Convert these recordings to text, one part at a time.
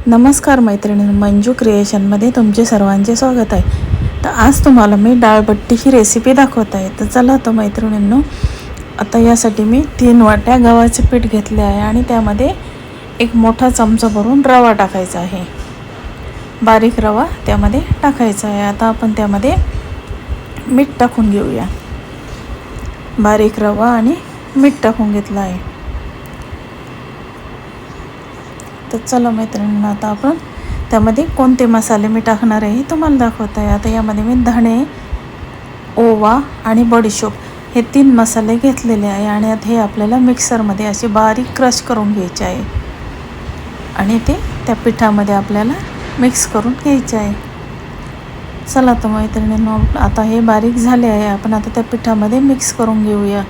नमस्कार मैत्रिणी, मंजू क्रिएशनमध्ये तुमचे सर्वांचे स्वागत आहे. तर आज तुम्हाला मी डाळबट्टीची रेसिपी दाखवत आहे. तर चला तर मैत्रिणींनो, आता यासाठी मी 3 वाट्या गव्हाचे पीठ घेतले आहे आणि त्यामध्ये एक मोठा चमचा भरून रवा टाकायचा आहे. बारीक रवा त्यामध्ये टाकायचा आहे. आता आपण त्यामध्ये मीठ टाकून घेऊया. बारीक रवा आणि मीठ टाकून घेतलं आहे. तर चला मैत्रिणींना, आता आपण त्यामध्ये कोणते मसाले मी टाकणार आहे तुम्हाला दाखवत आहे. आता यामध्ये मी धणे, ओवा आणि बडीशोप हे 3 मसाले घेतलेले आहे आणि आता हे आपल्याला मिक्सरमध्ये असे बारीक क्रश करून घ्यायचे आहे आणि ते त्या पिठामध्ये आपल्याला मिक्स करून घ्यायचे आहे. चला तर मैत्रिणींनो, आता हे बारीक झाले आहे. आपण आता त्या पिठामध्ये मिक्स करून घेऊया.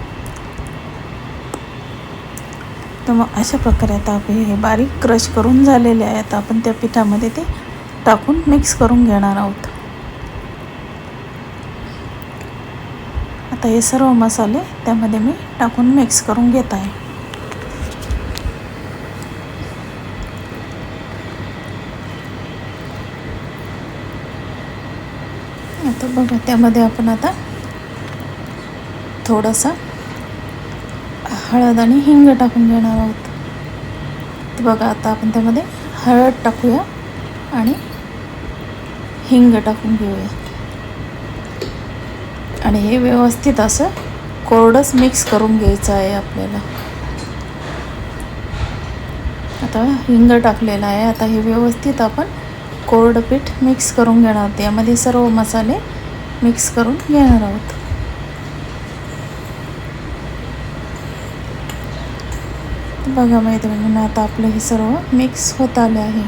तर मग अशा प्रकारे आता आपण हे बारीक क्रश करून झालेले आहे. आता आपण त्या पिठामध्ये ते टाकून मिक्स करून घेणार आहोत. आता हे सर्व मसाले त्यामध्ये मी टाकून मिक्स करून घेत आहे. आता बघा, त्यामध्ये आपण आता थोडासा हळद आणि हिंग टाकून घेणार आहोत. तर बघा, आता आपण त्यामध्ये हळद टाकूया आणि हिंग टाकून घेऊया आणि हे व्यवस्थित असं कोरडंच मिक्स करून घ्यायचं आहे आपल्याला. आता हिंग टाकलेला आहे. आता हे व्यवस्थित आपण कोरडं पीठ मिक्स करून घेणार आहोत. यामध्ये सर्व मसाले मिक्स करून घेणार आहोत. बघा मैत्रिणींना, आता आपलं हे सर्व मिक्स होत आले आहे.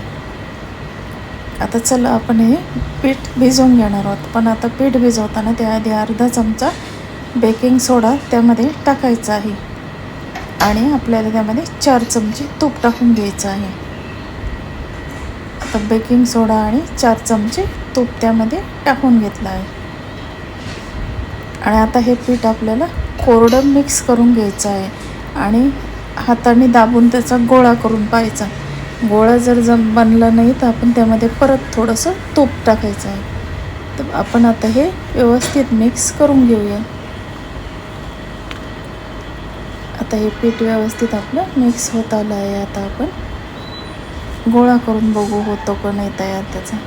आता चला आपण हे पीठ भिजवून घेणार आहोत. पण आता पीठ भिजवताना त्याआधी अर्धा चमचा बेकिंग सोडा त्यामध्ये टाकायचा आहे आणि आपल्याला त्यामध्ये 4 चमचे तूप टाकून घ्यायचं आहे. आता बेकिंग सोडा आणि 4 चमचे तूप त्यामध्ये टाकून घेतलं आहे आणि आता हे पीठ आपल्याला कोरडं मिक्स करून घ्यायचं आहे आणि हाताने दाबून त्याचा गोळा करून पाहायचा. गोळा जर बनला नाही तर आपण त्यामध्ये परत थोडंसं तूप टाकायचं आहे. तर आपण आता हे व्यवस्थित मिक्स करून घेऊया. आता हे पीठ व्यवस्थित आपलं मिक्स होत आलं आहे. आता आपण गोळा करून बघू होतो का नाही तयार त्याचा.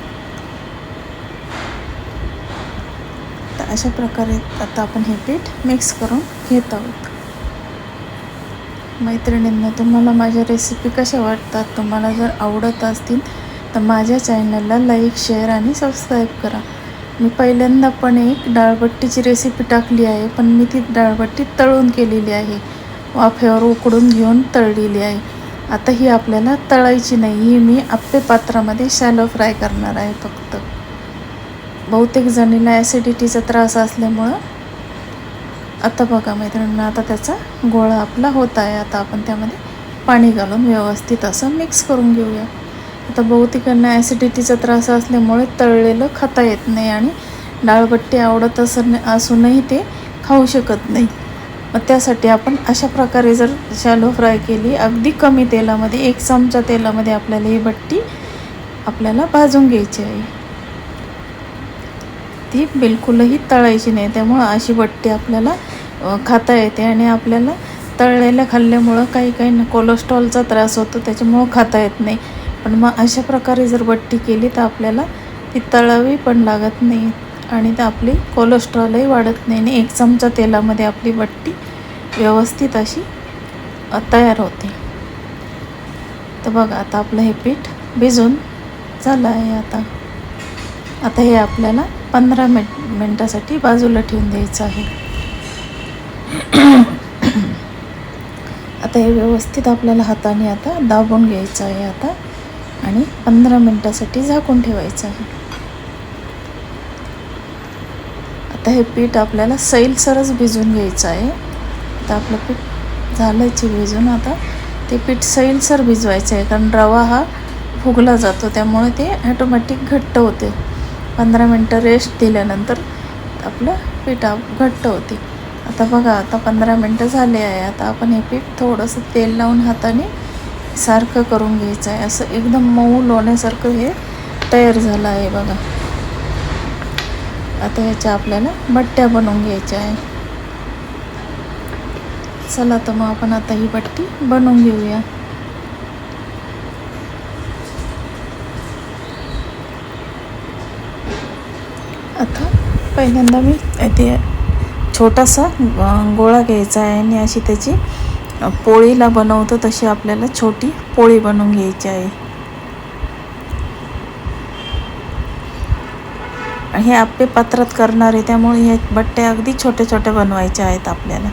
तर अशा प्रकारे आता आपण हे पीठ मिक्स करून घेत आहोत. मैत्रिणींना, तुम्हाला माझ्या रेसिपी कशा वाटतात? तुम्हाला जर आवडत असतील तर माझ्या चॅनलला लाईक, शेअर आणि सबस्क्राईब करा. मी पहिल्यांदा पण एक डाळबट्टीची रेसिपी टाकली आहे, पण मी ती डाळबट्टी तळून केलेली आहे. वाफेवर उकडून घेऊन तळलेली आहे. आता ही आपल्याला तळायची नाही, ही मी आप्पे पात्रामध्ये शॅलो फ्राय करणार आहे फक्त. बहुतेक जणीला ॲसिडिटीचा त्रास असल्यामुळं आता बघा मैत्रिणींना, आता त्याचा गोळा आपला होत आहे. आता आपण त्यामध्ये पाणी घालून व्यवस्थित असं मिक्स करून घेऊया. आता बहुतेकांना ॲसिडिटीचा त्रास असल्यामुळे तळलेलं खाता येत नाही आणि डाळबट्टी आवडत असूनही ते खाऊ शकत नाही. मग त्यासाठी आपण अशा प्रकारे जर शॅलो फ्राय केली, अगदी कमी तेलामध्ये 1 चमचा तेलामध्ये आपल्याला ही बट्टी आपल्याला भाजून घ्यायची आहे. ती बिलकुलही तळायची नाही. त्यामुळं अशी बट्टी आपल्याला खाता येते आणि आपल्याला तळलेल्या खाल्ल्यामुळं काही कोलेस्ट्रॉलचा त्रास होतो, त्याच्यामुळं खाता येत नाही. पण मग अशा प्रकारे जर बट्टी केली तर आपल्याला ती तळावी पण लागत नाही आणि तर आपली कोलेस्ट्रॉलही वाढत नाही आणि 1 चमचा तेलामध्ये आपली बट्टी व्यवस्थित अशी तयार होते. तर बघा, आता आपलं हे पीठ भिजून झालं आहे. आता हे आपल्याला 15 मिनटासाठी बाजूला ठेवून द्यायचं आहे. आता हे व्यवस्थित आपल्याला हाताने आता दाबून घ्यायचं आहे आता आणि 15 मिनटासाठी झाकून ठेवायचं आहे. आता हे पीठ आपल्याला सैलसरच भिजून घ्यायचं आहे. आता आपलं पीठ झालंच भिजून. आता ते पीठ सैलसर भिजवायचं आहे, कारण रवा हा फुगला जातो, त्यामुळे ते ॲटोमॅटिक घट्ट होते. 15 मिनटं रेस्ट दिल्यानंतर आपलं पीठ घट्ट होते. आता बघा, आता 15 मिनटं झाले आहे. आता आपण हे पीठ थोडंसं तेल लावून हाताने सारखं करून घ्यायचं आहे. असं एकदम मऊ लोण्यासारखं हे तयार झालं आहे बघा. आता ह्याच्या आपल्याला बट्ट्या बनवून घ्यायच्या आहे. चला तर मग आपण आता ही बट्टी बनवून घेऊया. आता पहिल्यांदा मी ते छोटासा गोळा घ्यायचा आहे आणि अशी त्याची पोळीला बनवतो तशी आपल्याला छोटी पोळी बनवून घ्यायची आहे. हे आप्पे पात्रात करणार आहे त्यामुळे हे बट्ट्या अगदी छोट्या छोट्या बनवायच्या आहेत आपल्याला.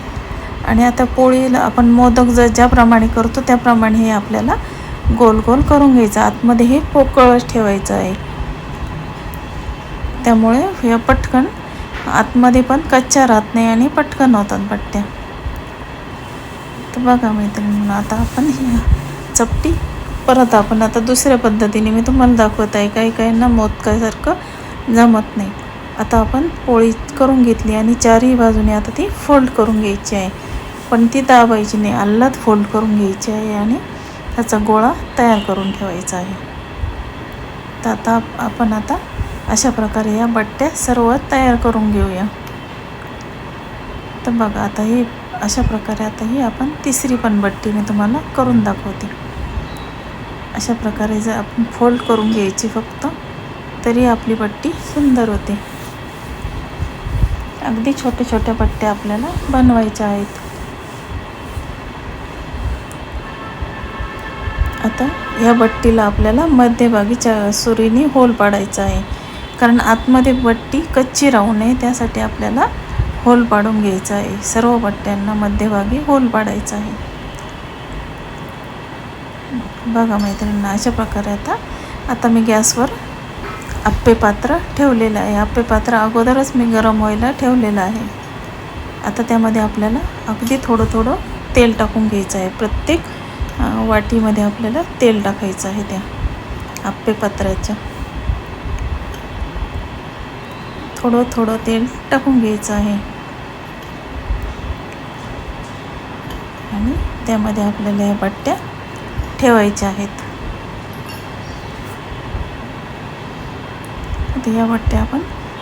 आणि आता पोळीला आपण मोदक ज्याप्रमाणे करतो त्याप्रमाणे हे आपल्याला गोल गोल करून घ्यायचं. आतमध्ये हे पोकळच ठेवायचं आहे, त्यामुळे हे पटकन आतमध्ये पण कच्च्या राहत नाही आणि पटकन होतात बट्ट्या. तर बघा मैत्रिणींनो, आता आपण ही चपटी परत आपण आता दुसऱ्या पद्धतीने मी तुम्हाला दाखवत आहे. काही काहींना मोदकासारखं जमत नाही. आता आपण पोळी करून घेतली आणि चारही बाजूने आता ती फोल्ड करून घ्यायची आहे, पण ती दाबायची नाही, आल्लाद फोल्ड करून घ्यायची आहे आणि त्याचा गोळा तयार करून ठेवायचा आहे. तर आता आपण आता अशा प्रकारे या बट्ट्या सर्व तयार करून घेऊया. तर बघा आता ही अशा प्रकारे आता ही आपण तिसरी पण बट्टी मी तुम्हाला करून दाखवते. अशा प्रकारे जर आपण फोल्ड करून घ्यायची फक्त, तरी आपली बट्टी सुंदर होते. अगदी छोट्या छोट्या बट्ट्या आपल्याला बनवायच्या आहेत. आता ह्या बट्टीला आपल्याला मध्यभागी सुरीने होल पाडायचा आहे, कारण आतमध्ये बट्टी कच्ची राहू नये त्यासाठी आपल्याला होल पाडून घ्यायचा आहे. सर्व बट्ट्यांना मध्यभागी होल पाडायचा आहे. बघा मैत्रिणींना, अशा प्रकारे आता मी गॅसवर आप्पे पात्र ठेवलेलं आहे. आप्पे पात्र अगोदरच मी गरम व्हायला ठेवलेलं आहे. आता त्यामध्ये आपल्याला अगदी थोडं थोडं तेल टाकून घ्यायचं आहे. प्रत्येक वाटीमध्ये आपल्याला तेल टाकायचं आहे त्या आप्पे पात्राच्या. थोडं थोडं तेल टाकून घ्यायचं आहे आणि त्यामध्ये आपल्याला या बट्ट्या ठेवायच्या आहेत. आता या बट्ट्या आपण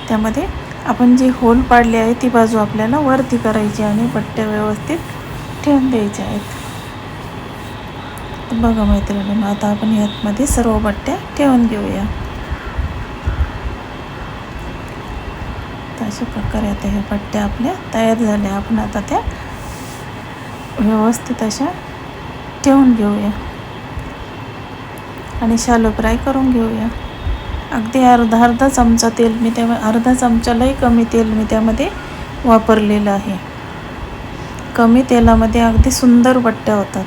त्यामध्ये आपण जी होल पाडली आहे ती बाजू आपल्याला वरती करायची आणि बट्ट्या व्यवस्थित ठेवून द्यायच्या आहेत. बघा मैत्रिणींनो, आता आपण यामध्ये सर्व बट्ट्या ठेवून घेऊया. तर अशा प्रकारे आता ह्या बट्ट्या आपल्या तयार झाल्या. आपण आता त्या व्यवस्थित अशा ठेवून घेऊया आणि शॅलो फ्राय करून घेऊया. अगदी अर्धा चमचा तेल मी अर्धा चमचालाही कमी तेल मी त्यामध्ये वापरलेलं आहे. कमी तेलामध्ये अगदी सुंदर बट्ट्या होतात.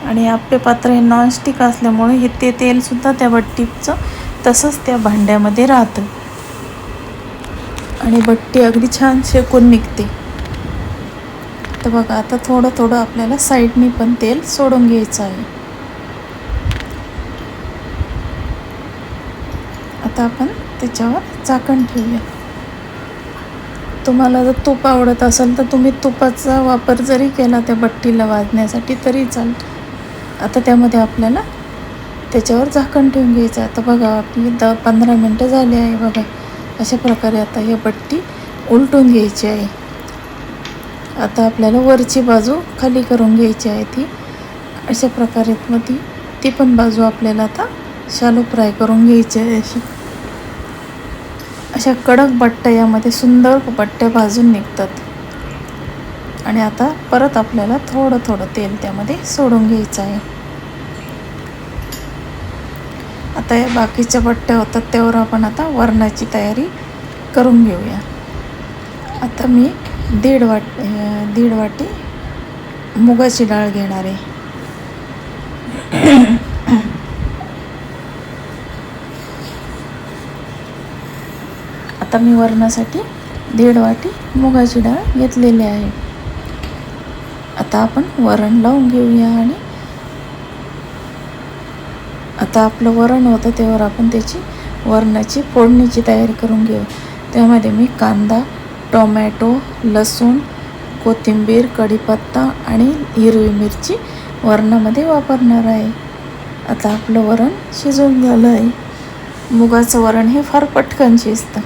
आणि आप्पे पात्र हे नॉनस्टिक असल्यामुळे हे ते तेलसुद्धा त्या बट्टीचं तसंच त्या भांड्यामध्ये राहतं आणि बट्टी अगदी छान शेकून निघते. तर बघा आता थोडं थोडं आपल्याला साईडनी पण तेल सोडून घ्यायचं आहे. आता आपण त्याच्यावर झाकण ठेवूया. तुम्हाला जर तूप आवडत असेल तर तुम्ही तुपाचा वापर जरी केला त्या बट्टीला भाजण्यासाठी तरी चालतं. आता त्यामध्ये आपल्याला त्याच्यावर झाकण ठेवून घ्यायचं. आता बघा आपली 15 मिनटं झाली आहे. बघा अशा प्रकारे आता ही बट्टी उलटून घ्यायची आहे. आता आपल्याला वरची बाजू खाली करून घ्यायची आहे. ती अशा प्रकारे मग ती पण बाजू आपल्याला आता शॅलो फ्राय करून घ्यायची आहे. अशा कडक बट्ट्या यामध्ये सुंदर बट्ट्या भाजून निघतात. आणि आता परत आपल्याला थोडं थोडं तेल त्यामध्ये सोडून घ्यायचं आहे. आता या बाकीच्या बट्ट्या होतात त्यावर आपण आता वरणाची तयारी करून घेऊया. आता मी दीड वाटी मुगाची डाळ घेणार आहे. आता मी वरणासाठी 1.5 वाटी मुगाची डाळ घेतलेली आहे. आता आपण वरण लावून घेऊया. आणि आता आपलं वरण होतं त्यावर आपण त्याची वरणाची फोडणीची तयारी करून घेऊ. त्यामध्ये मी कांदा, टोमॅटो, लसूण, कोथिंबीर, कढीपत्ता आणि हिरवी मिरची वरणामध्ये वापरणार आहे. आता आपलं वरण शिजवून झालं आहे. मुगाचं वरण हे फार पटकन शिजतं.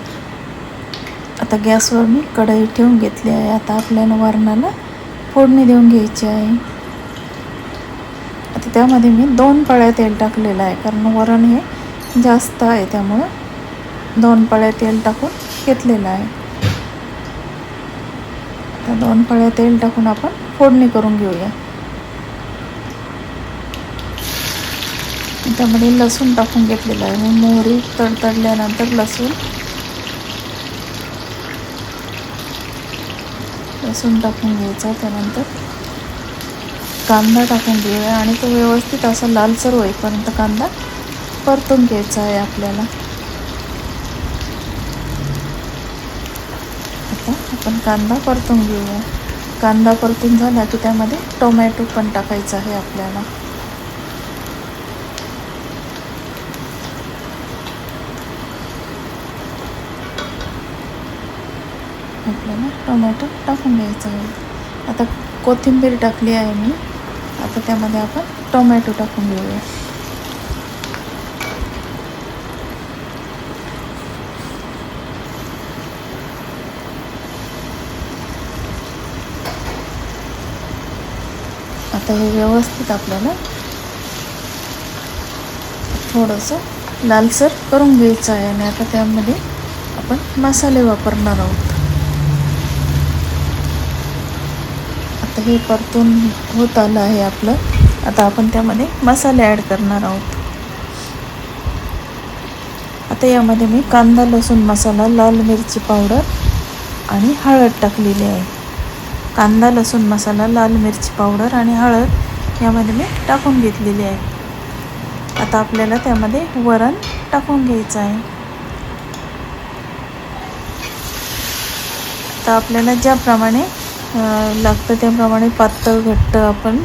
आता गॅसवर मी कढई ठेवून घेतली आहे. आता आपल्याला वरणाला फोडणी देऊन घ्यायची आहे. आता त्यामध्ये मी 2 पळ्या तेल टाकलेलं आहे, कारण वरण हे जास्त आहे त्यामुळं 2 पळ्या तेल टाकून घेतलेलं आहे. आता 2 पळ्या तेल टाकून आपण फोडणी करून घेऊया. त्यामध्ये लसूण टाकून घेतलेलं आहे. मोहरी तडतडल्यानंतर लसूण टाकून घ्यायचा. त्यानंतर कांदा टाकून घेऊया आणि तो व्यवस्थित असा लालसर होईपर्यंत कांदा परतून घ्यायचा आहे आपल्याला. आता आपण कांदा परतून घेऊया. कांदा परतून झाला की त्यामध्ये टोमॅटो पण टाकायचा आहे आपल्याला. आपल्याला टोमॅटो टाकून घ्यायचा आहे. आता कोथिंबीर टाकली आहे मी. आता त्यामध्ये आपण टोमॅटो टाकून घेऊया. आता हे व्यवस्थित आपल्याला थोडंसं लालसर करून घ्यायचं आहे. आणि आता त्यामध्ये आपण मसाले वापरणार आहोत. आता हे परतून होत आलं आहे आपलं. आता आपण त्यामध्ये मसाले ॲड करणार आहोत. आता यामध्ये मी कांदा लसूण मसाला, लाल मिरची पावडर आणि हळद टाकलेली आहे. कांदा लसूण मसाला, लाल मिरची पावडर आणि हळद यामध्ये मी टाकून घेतलेली आहे. आता आपल्याला त्यामध्ये वरण टाकून घ्यायचं आहे. आता आपल्याला ज्याप्रमाणे लागतं त्याप्रमाणे पातळ घट्ट आपण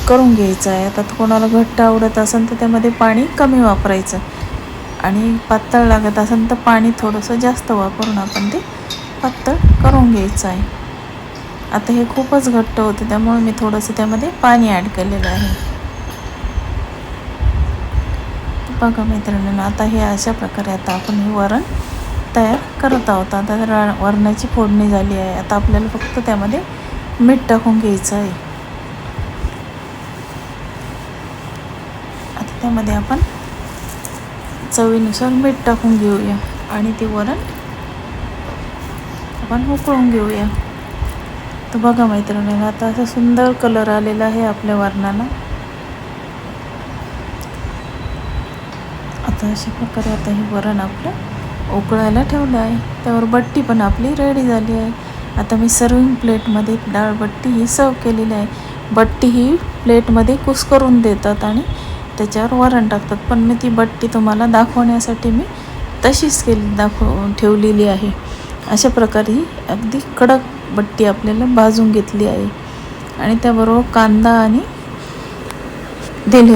करून घ्यायचं आहे. आता कोणाला घट्ट आवडत असेल तर त्यामध्ये पाणी कमी वापरायचं आणि पातळ लागत असेल तर पाणी थोडंसं जास्त वापरून आपण ते पातळ करून घ्यायचं आहे. आता हे खूपच घट्ट होतं त्यामुळे मी थोडंसं त्यामध्ये पाणी ॲड केलेलं आहे. बघा मित्रांनो, आता हे अशा प्रकारे आता आपण हे वरण तयार करत आहोत. आता वरणाची फोडणी झाली आहे. आता आपल्याला फक्त त्यामध्ये मीठ टाकून घ्यायचं आहे. आता त्यामध्ये आपण चवीनुसार मीठ टाकून घेऊया आणि ते वरण आपण उकळून घेऊया. तर बघा मैत्रिणींनो, आता असं सुंदर कलर आलेला आहे आपल्या वरणाला. आता अशा प्रकारे आता हे वरण आपलं उकळायला ठेवलं आहे. त्यावर बट्टी पण आपली रेडी झाली आहे. आता मी सर्विंग प्लेटमध्ये डाळ बट्टी ही सर्व केलेली आहे. बट्टी ही प्लेटमध्ये कुस्करून देतात आणि त्याच्यावर वरण टाकतात, पण मी ती बट्टी तुम्हाला दाखवण्यासाठी मी तशीच ठेवलेली आहे. अशा प्रकारे ही अगदी कडक बट्टी आपल्याला भाजून घेतली आहे आणि त्याबरोबर कांदा आणि दिले